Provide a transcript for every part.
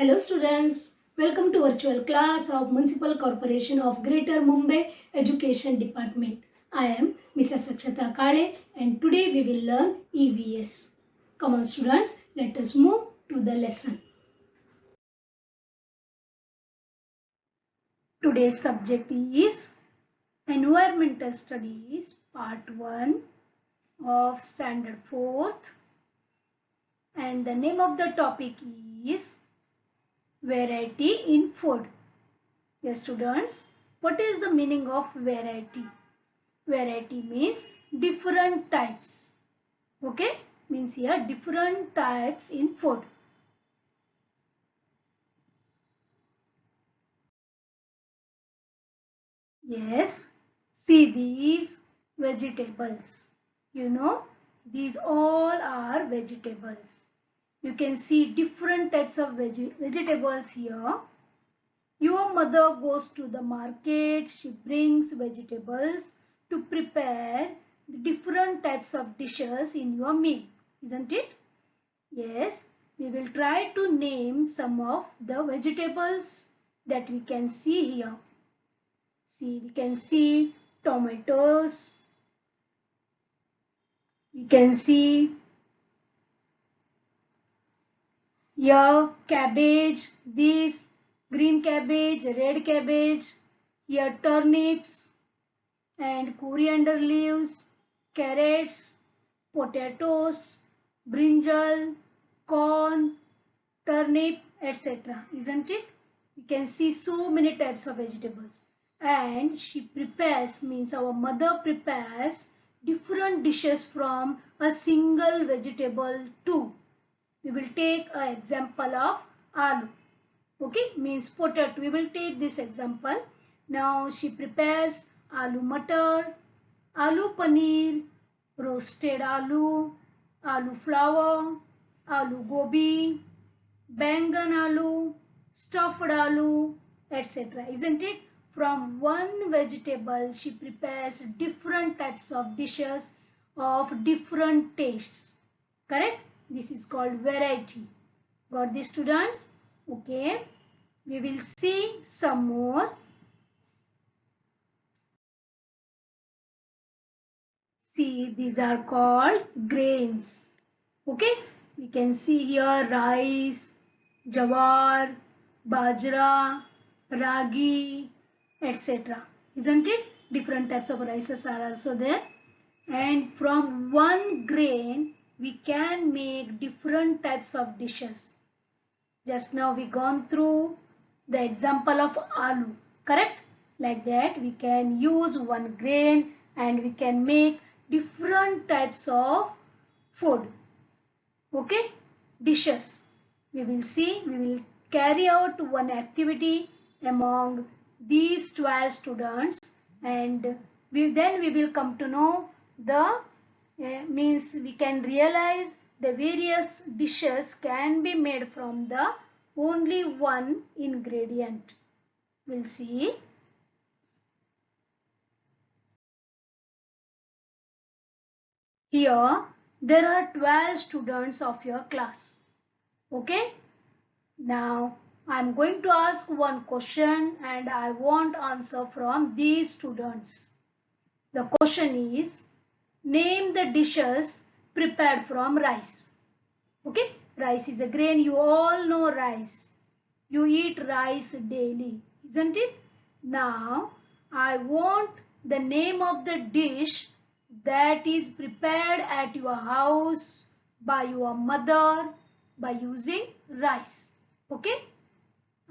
Hello students, welcome to virtual class of Municipal Corporation of Greater Mumbai Education Department. I am Mrs. Akshata Kale and today we will learn EVS. Come on students, let us move to the lesson. Today's subject is Environmental Studies Part 1 of Standard 4th and the name of the topic is Variety in Food. Yes students, what is the meaning of variety? Variety means different types. Okay, means here different types in food. Yes, see these vegetables. You know, these all are vegetables. You can see different types of vegetables here. Your mother goes to the market, she brings vegetables to prepare the different types of dishes in your meal, isn't it? Yes, we will try to name some of the vegetables that we can see here. See, we can see tomatoes, we can see here cabbage, this green cabbage, red cabbage, here turnips and coriander leaves, carrots, potatoes, brinjal, corn, turnip, etc. Isn't it? You can see so many types of vegetables. And she prepares, means our mother prepares different dishes from a single vegetable too. We will take an example of aloo. Okay, means potato. We will take this example. Now she prepares aloo matar, aloo paneer, roasted aloo flower, aloo gobi, bangan aloo, stuffed aloo, etc. Isn't it? From one vegetable, she prepares different types of dishes of different tastes. Correct? This is called variety. Got this, students? Okay. We will see some more. See, these are called grains. Okay. We can see here rice, jawar, bajra, ragi, etc. Isn't it? Different types of rices are also there. And from one grain, we can make different types of dishes. Just now we gone through the example of aloo, correct? Like that we can use one grain and we can make different types of food. Okay, dishes. We will see, we will carry out one activity among these 12 students and then we will come to know the means we can realize the various dishes can be made from the only one ingredient. We'll see. Here there are 12 students of your class. Okay. Now I'm going to ask one question and I want answer from these students. The question is, name the dishes prepared from rice. Okay, rice is a grain. You all know rice. You eat rice daily, isn't it? Now I want the name of the dish that is prepared at your house by your mother by using rice. Okay,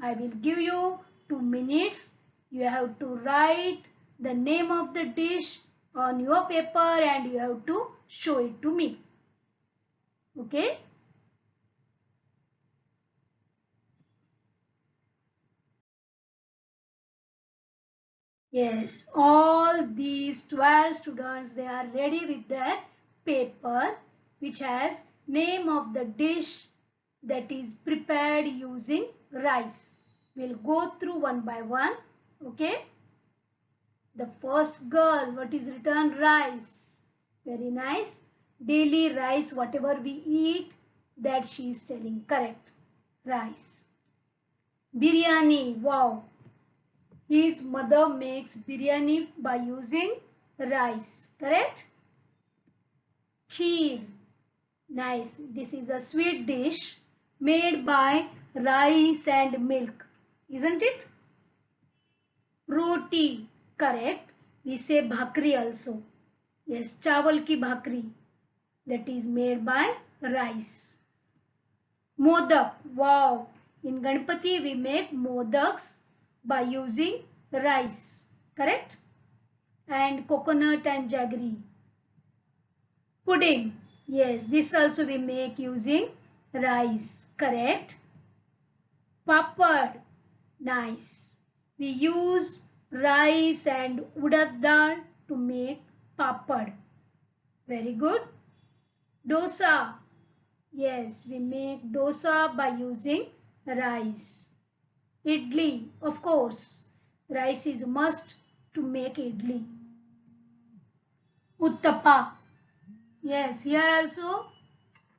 I will give you 2 minutes. You have to write the name of the dish on your paper and you have to show it to me. Okay. Yes, all these 12 students, they are ready with their paper which has name of the dish that is prepared using rice. We'll go through one by one. Okay. The first girl, what is written? Rice. Very nice. Daily rice, whatever we eat, that she is telling. Correct. Rice. Biryani. Wow. His mother makes biryani by using rice. Correct? Kheer. Nice. This is a sweet dish made by rice and milk. Isn't it? Roti. Correct. We say bhakri also. Yes, chawal ki bhakri. That is made by rice. Modak. Wow. In Ganpati we make modaks by using rice. Correct? And coconut and jaggery. Pudding. Yes, this also we make using rice. Correct? Papad. Nice. We use rice and urad dal to make papad. Very good. Dosa. Yes, we make dosa by using rice. Idli, of course. Rice is a must to make idli. Uttapa. Yes, here also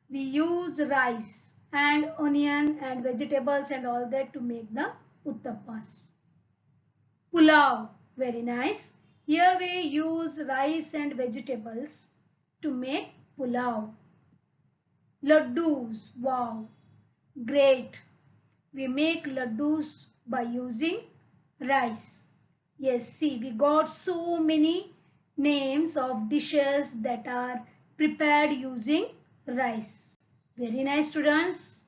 we use rice and onion and vegetables and all that to make the uttapas. Pulao. Very nice. Here we use rice and vegetables to make pulao. Laddus. Wow. Great. We make laddus by using rice. Yes, see, we got so many names of dishes that are prepared using rice. Very nice, students.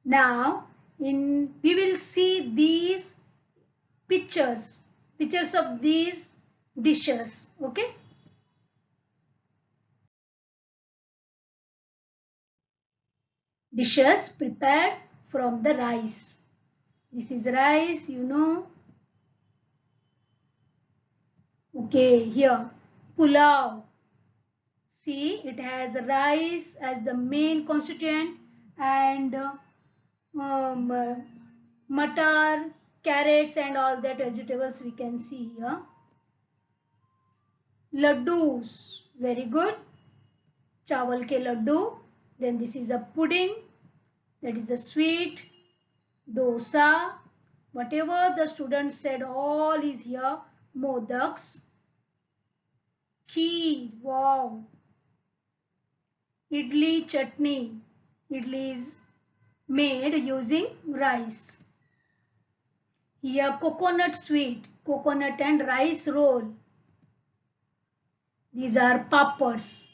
Now, we will see these pictures of these dishes. Okay. Dishes prepared from the rice. This is rice, you know. Okay, here pulao. See, it has rice as the main constituent and matar, carrots and all that vegetables we can see here. Laddus, very good. Chawal ke laddu. Then this is a pudding. That is a sweet. Dosa. Whatever the students said, all is here. Modaks. Kheer. Wow. Idli chutney. Idli is made using rice. Here coconut sweet, coconut and rice roll. These are papads.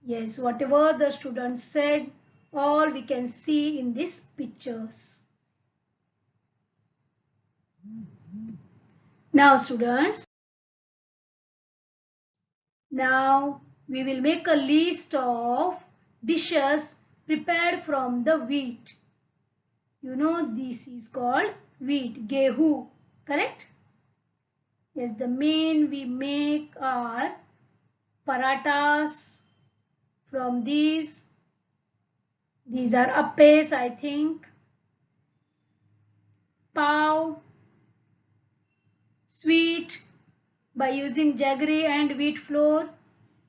Yes, whatever the students said, all we can see in these pictures. Now students, now we will make a list of dishes prepared from the wheat. You know this is called wheat, gehu, correct? Yes, the main we make are parathas from these. These are appes, I think. Pav, sweet by using jaggery and wheat flour.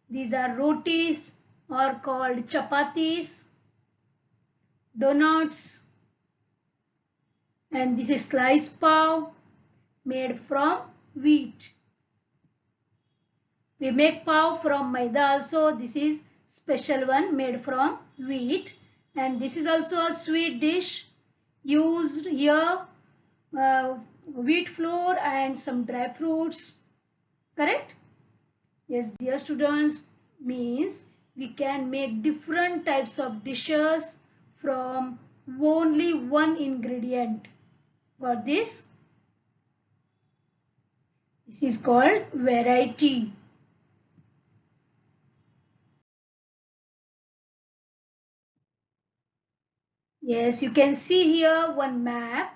These are rotis or called chapatis, donuts, and this is sliced pav made from wheat. We make pav from maida also. This is special one made from wheat, and this is also a sweet dish used here wheat flour and some dry fruits. Correct? Yes, dear students, means we can make different types of dishes from only one ingredient. Got this? This is called variety. Yes, you can see here one map,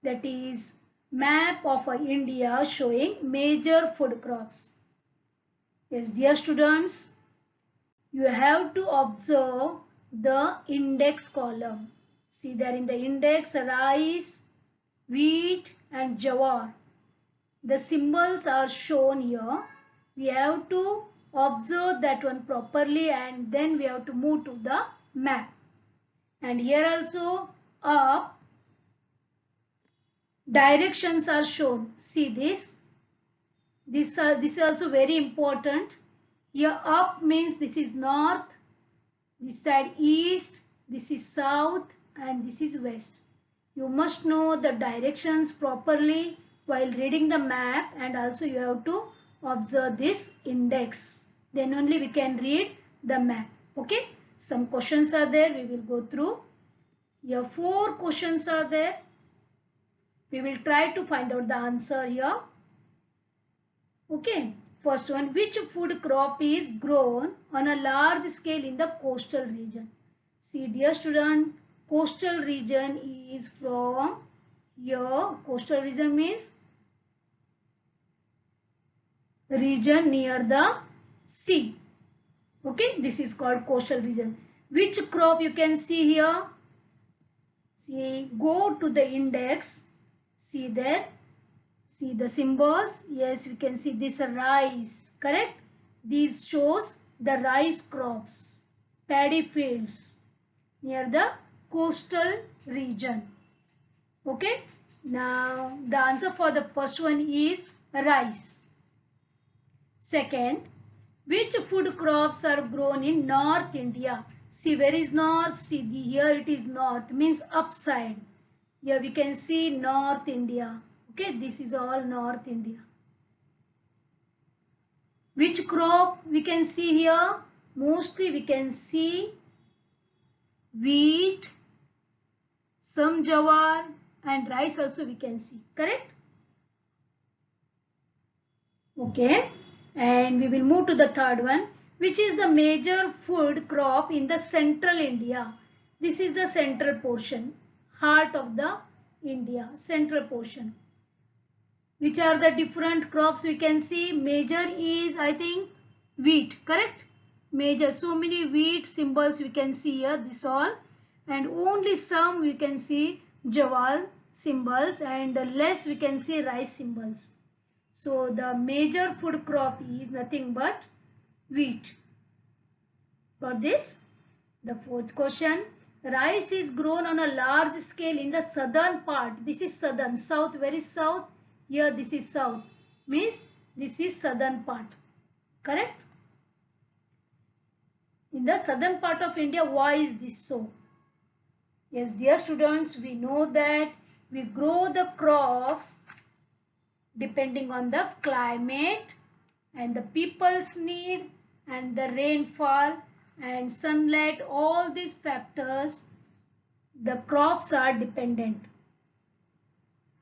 that is map of India showing major food crops. Yes, dear students, you have to observe the index column. See there in the index rice, wheat and jawar. The symbols are shown here. We have to observe that one properly and then we have to move to the map. And here also up Directions are shown. See this. This is also very important. Here up means this is north, this side east, this is south, and this is west. You must know the directions properly while reading the map, and also you have to observe this index. Then only we can read the map. Okay. Some questions are there. We will go through. Here 4 questions are there. We will try to find out the answer here. Okay. First one, which food crop is grown on a large scale in the coastal region? See dear student, coastal region is from here. Coastal region means region near the sea. Okay, this is called coastal region. Which crop you can see here? See, go to the index. See there. See the symbols. Yes, we can see this rice. Correct? These shows the rice crops, paddy fields near the coastal region. Okay. Now the answer for the first one is rice. Second, which food crops are grown in North India? See where is north? See here it is north, means upside. Here we can see North India. Okay, this is all North India. Which crop we can see here? Mostly we can see wheat, some jawar, and rice also we can see. Correct? Okay. And we will move to the third one. Which is the major food crop in the central India? This is the central portion, heart of the India, central portion. Which are the different crops we can see? Major is, I think, wheat, correct? Major, so many wheat symbols we can see here, this all. And only some we can see jawar symbols, and less we can see rice symbols. So the major food crop is nothing but wheat. Got this? The fourth question. Rice is grown on a large scale in the southern part. This is southern. South, where is south? Here this is south. Means this is southern part. Correct? In the southern part of India, why is this so? Yes, dear students, we know that we grow the crops depending on the climate and the people's need and the rainfall and sunlight, all these factors, the crops are dependent.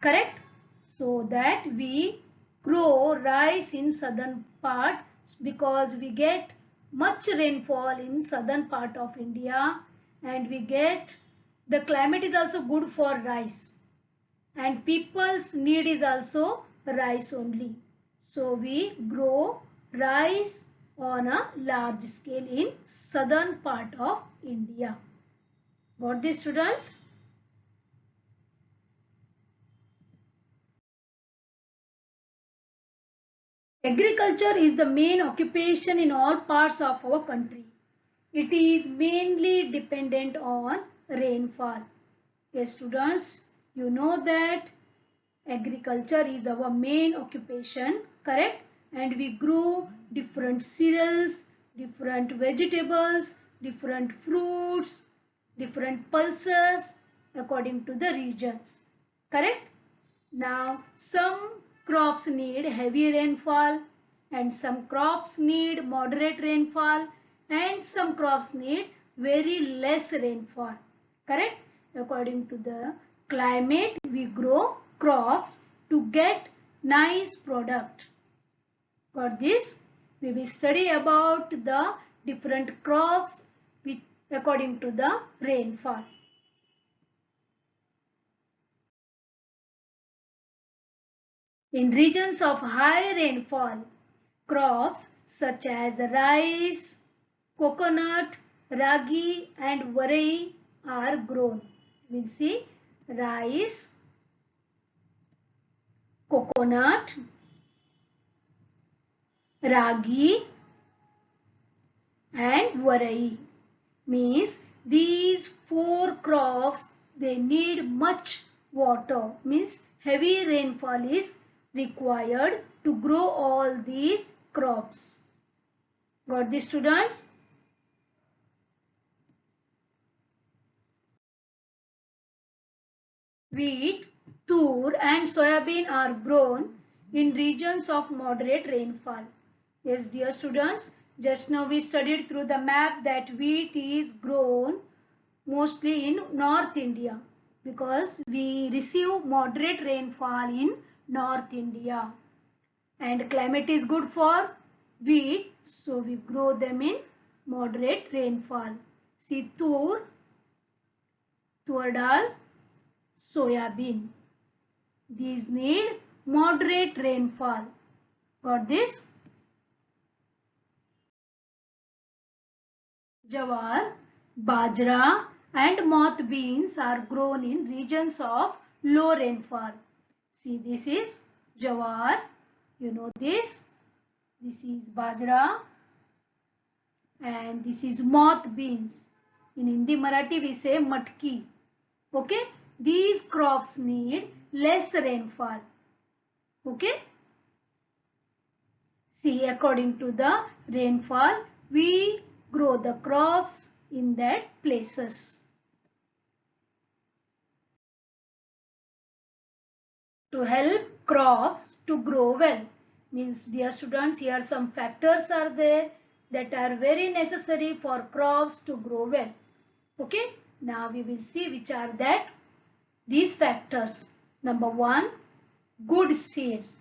Correct? So that we grow rice in southern part because we get much rainfall in southern part of India, and we get the climate is also good for rice, and people's need is also rice only. So we grow rice on a large scale in southern part of India. Got this, students? Agriculture is the main occupation in all parts of our country. It is mainly dependent on rainfall. Yes, students, you know that agriculture is our main occupation, correct? And we grow different cereals, different vegetables, different fruits, different pulses according to the regions, correct? Now, some crops need heavy rainfall and some crops need moderate rainfall and some crops need very less rainfall, correct? According to the climate, we grow crops to get nice product. Got this? We will study about the different crops according to the rainfall. In regions of high rainfall, crops such as rice, coconut, ragi and varai are grown. We will see rice, coconut, ragi and varai. Means these 4 crops, they need much water, means heavy rainfall is required to grow all these crops. Got this, students? Wheat, tur and soybean are grown in regions of moderate rainfall. Yes, dear students, just now we studied through the map that wheat is grown mostly in North India because we receive moderate rainfall in North India. And climate is good for wheat, so we grow them in moderate rainfall. See, tur dal, soybean. These need moderate rainfall. Got this? Jawar, bajra and moth beans are grown in regions of low rainfall. See, this is jawar. You know this. This is bajra and this is moth beans. In Hindi Marathi we say matki. Okay. These crops need less rainfall. Okay. See, according to the rainfall, we grow the crops in that places. To help crops to grow well. Means, dear students, here some factors are there that are very necessary for crops to grow well. Okay. Now we will see which are that. These factors. Number 1, good seeds.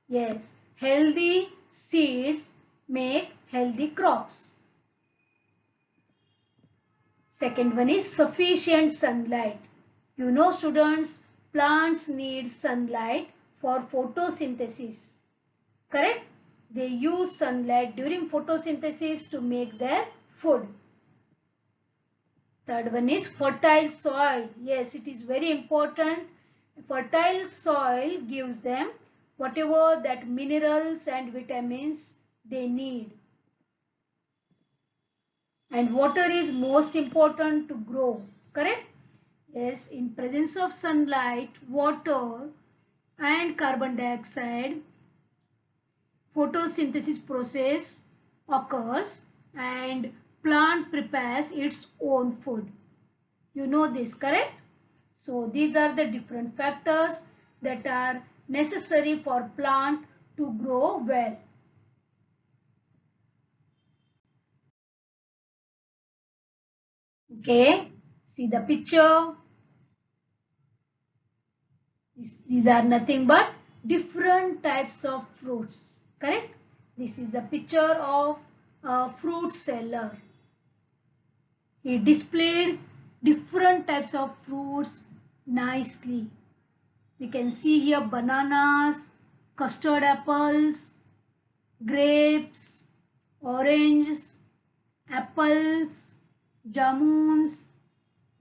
Yes, healthy seeds make healthy crops. Second one is sufficient sunlight. You know, students, plants need sunlight for photosynthesis. Correct? They use sunlight during photosynthesis to make their food. Third one is fertile soil. Yes, it is very important. Fertile soil gives them whatever that minerals and vitamins they need. And water is most important to grow. Correct? Yes, in presence of sunlight, water and carbon dioxide, photosynthesis process occurs and plant prepares its own food. You know this, correct? So these are the different factors that are necessary for plant to grow well. Okay, see the picture. These are nothing but different types of fruits, correct? This is a picture of a fruit seller. He displayed different types of fruits nicely. We can see here bananas, custard apples, grapes, oranges, apples, jamuns,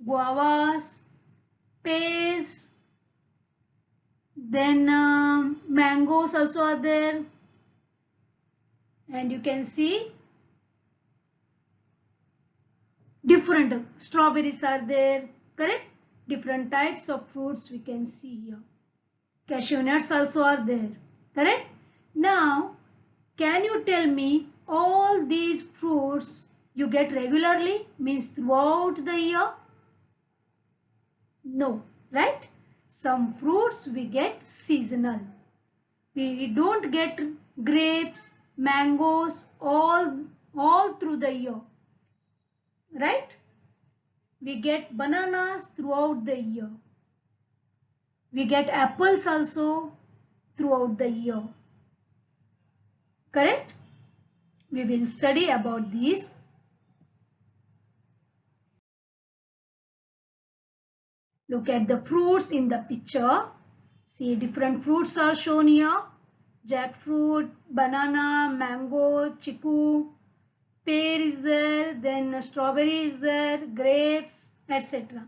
guavas, pears, then mangoes also are there, and you can see different strawberries are there, correct? Different types of fruits we can see here. Cashew nuts also are there, correct? Now, can you tell me all these fruits you get regularly, means throughout the year? No, right? Some fruits we get seasonal. We don't get grapes, mangoes all through the year, right? We get bananas throughout the year. We get apples also throughout the year. Correct? We will study about these. Look at the fruits in the picture. See, different fruits are shown here. Jackfruit, banana, mango, chiku, pear is there, then strawberry is there, grapes, etc.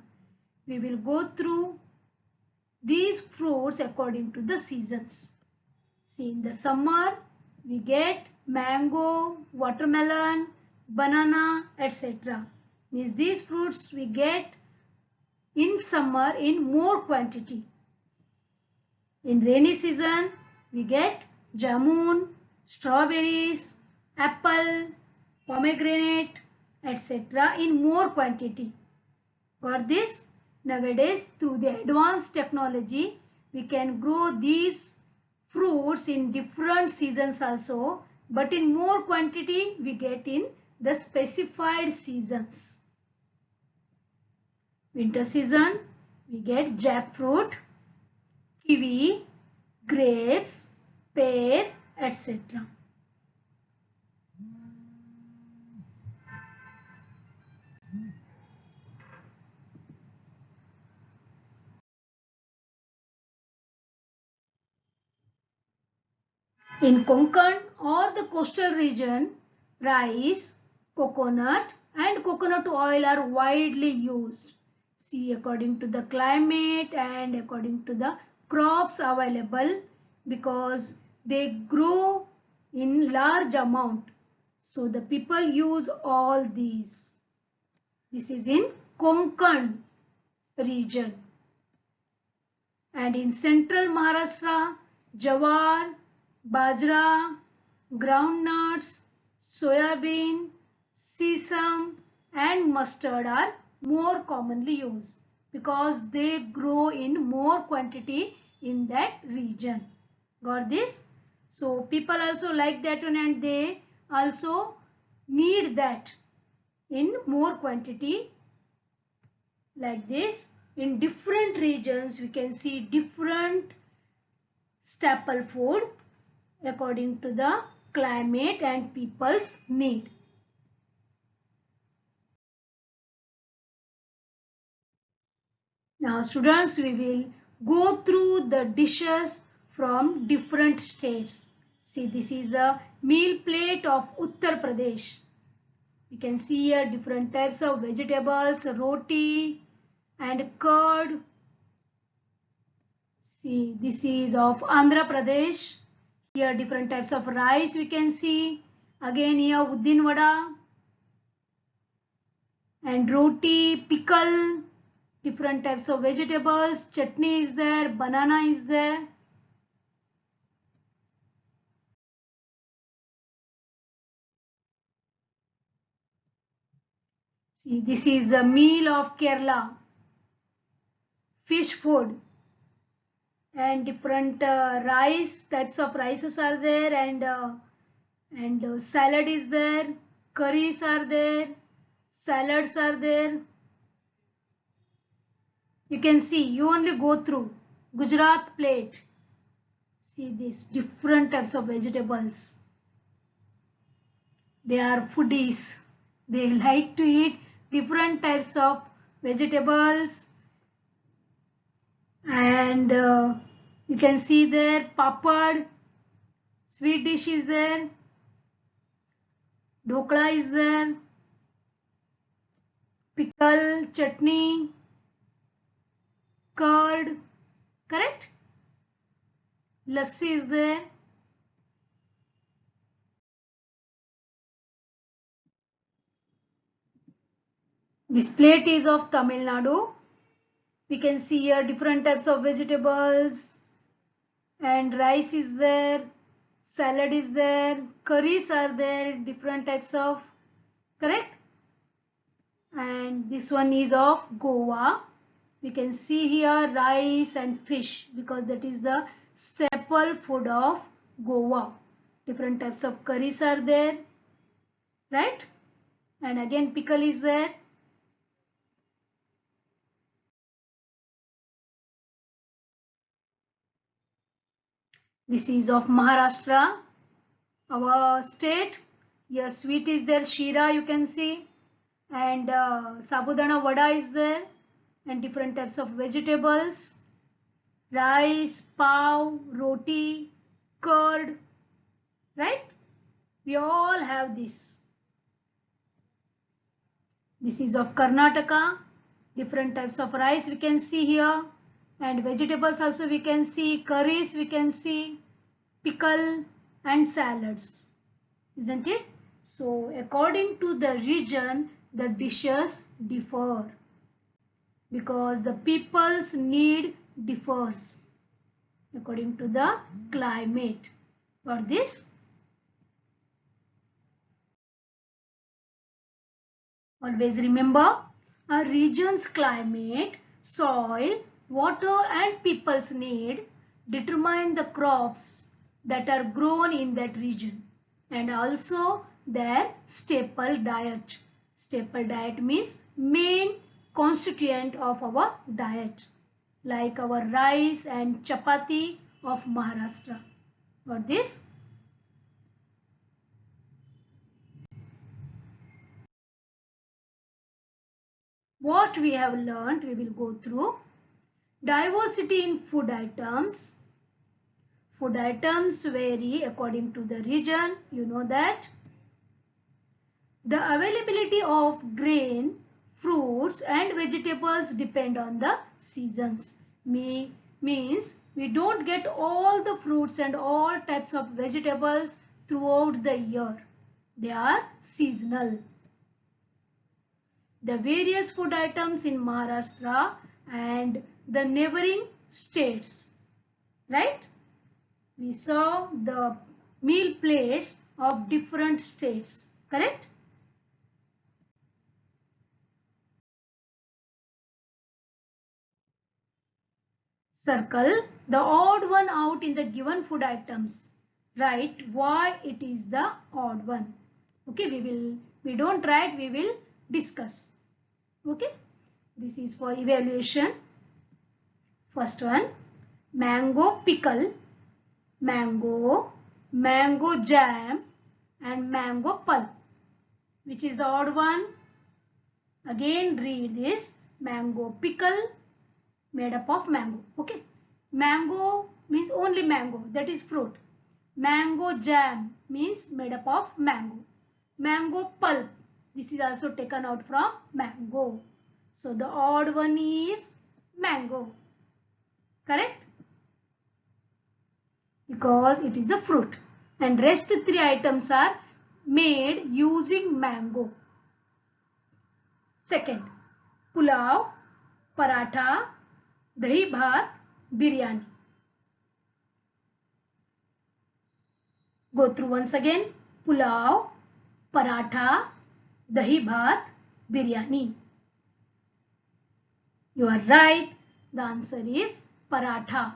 We will go through these fruits according to the seasons. See, in the summer we get mango, watermelon, banana, etc. Means these fruits we get in summer in more quantity. In rainy season, we get jamun, strawberries, apple, pomegranate, etc. in more quantity. Got this? Nowadays, through the advanced technology, we can grow these fruits in different seasons also, but in more quantity we get in the specified seasons. Winter season, we get jackfruit, kiwi, grapes, pear, etc. In Konkan or the coastal region, rice, coconut and coconut oil are widely used. See, according to the climate and according to the crops available, because they grow in large amount. So the people use all these. This is in Konkan region. And in central Maharashtra, jawar, bajra, groundnuts, soybean, sesame and mustard are more commonly used because they grow in more quantity in that region. Got this? So people also like that one and they also need that in more quantity like this. In different regions we can see different staple food according to the climate and people's need. Now students, we will go through the dishes from different states. See, this is a meal plate of Uttar Pradesh. You can see here different types of vegetables, roti and curd. See, this is of Andhra Pradesh. Here different types of rice we can see. Again here uddin vada and roti, pickle, different types of vegetables, chutney is there, banana is there. See, this is a meal of Kerala, fish food and different rice, types of rices are there and salad is there, curries are there, salads are there. You can see, you only go through Gujarat plate. See these different types of vegetables. They are foodies. They like to eat different types of vegetables and you can see there papad, sweet dish is there, dhokla is there, pickle, chutney, curd, correct? Lassi is there. This plate is of Tamil Nadu. We can see here different types of vegetables and rice is there, salad is there, curries are there, different types of, correct? And this one is of Goa. We can see here rice and fish because that is the staple food of Goa. Different types of curries are there, right? And again pickle is there. This is of Maharashtra, our state. Here sweet is there, shira you can see, and sabudana vada is there, and different types of vegetables, rice, pav, roti, curd, right? We all have this. This is of Karnataka, different types of rice we can see here, and vegetables also we can see, curries we can see, pickle and salads, isn't it? So according to the region, the dishes differ because the people's need differs. according to the climate. Got this? Always remember, a region's climate, soil, water and people's need determine the crops that are grown in that region and also their staple diet. Staple diet means main constituent of our diet, like our rice and chapati of Maharashtra. Got this? What we have learned, we will go through. Diversity in food items. Food items vary according to the region. You know that. The availability of grain, fruits and vegetables depend on the seasons. Means we don't get all the fruits and all types of vegetables throughout the year. They are seasonal. The various food items in Maharashtra and the neighboring states. Right? We saw the meal plates of different states. Correct? Circle the odd one out in the given food items. Write why it is the odd one. Okay, we don't write, we will discuss. Okay, this is for evaluation. First one, mango pickle, mango jam and mango pulp. Which is the odd one? Again read this, mango pickle made up of mango. Okay, mango means only mango, that is fruit. Mango jam means made up of mango. Mango pulp, this is also taken out from mango. So the odd one is mango. Correct? Because it is a fruit. And rest three items are made using mango. Second, pulao, paratha, dahi bhat, biryani. Go through once again. Pulao, paratha, dahi bhat, biryani. You are right. The answer is paratha.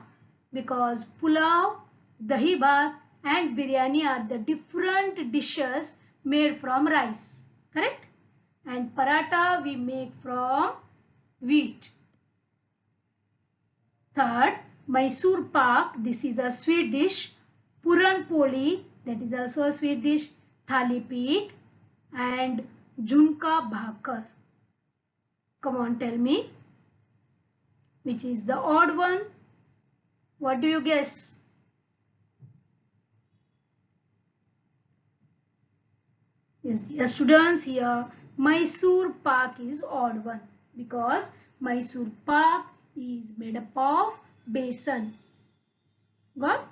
Because pulao, dahi bhat and biryani are the different dishes made from rice. Correct? And paratha we make from wheat. Third, Mysore pak, this is a sweet dish. Puran poli, that is also a sweet dish. Thalipit and Junka bhakar. Come on, tell me. Which is the odd one? What do you guess? Yes, dear students, here Mysore pak is odd one because Mysore pak is made up of besan. Got?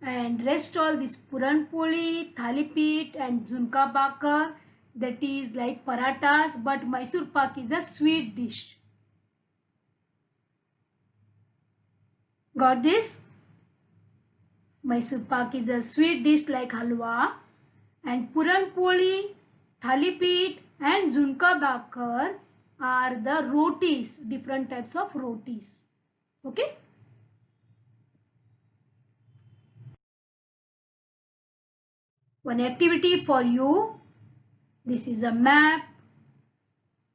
And rest all this puran poli, thalipit and Junka bhakar, that is like parathas, but Mysore pak is a sweet dish. Got this? Mysore pak is a sweet dish like halwa, and puran poli, thalipit and Junka bhakar are the rotis, different types of rotis. Okay? One activity for you. This is a map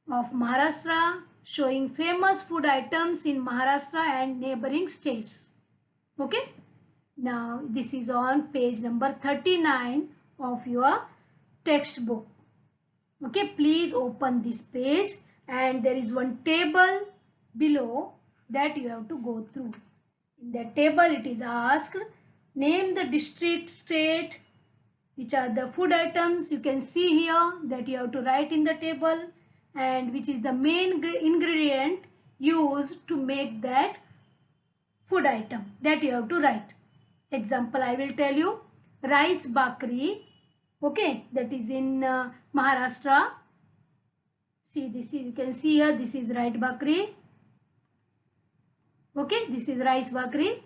of Maharashtra showing famous food items in Maharashtra and neighboring states. Okay? Now this is on page number 39 of your textbook. Okay, please open this page and there is one table below that you have to go through. In that table it is asked, name the district, state, which are the food items. You can see here that you have to write in the table, and which is the main ingredient used to make that food item, that you have to write. Example, I will tell you, rice bakri. Okay, that is in Maharashtra. See, this is, you can see here, this is rice bakri. Okay, this is rice bakri.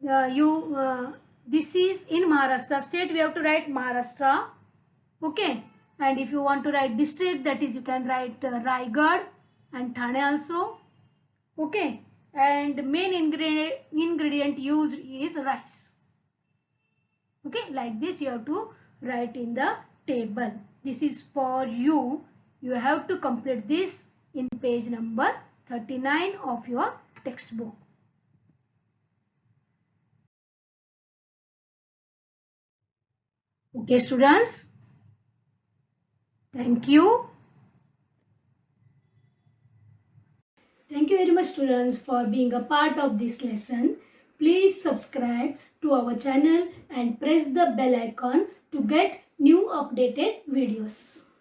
this is in Maharashtra state, we have to write Maharashtra. Okay, and if you want to write district, that is you can write Raigad and Thane also. Okay, and main ingredient used is rice. Okay, like this you have to write in the table. This is for you. You have to complete this in page number 39 of your textbook. Okay, students. Thank you. Thank you very much, students, for being a part of this lesson. Please subscribe to our channel and press the bell icon to get new updated videos.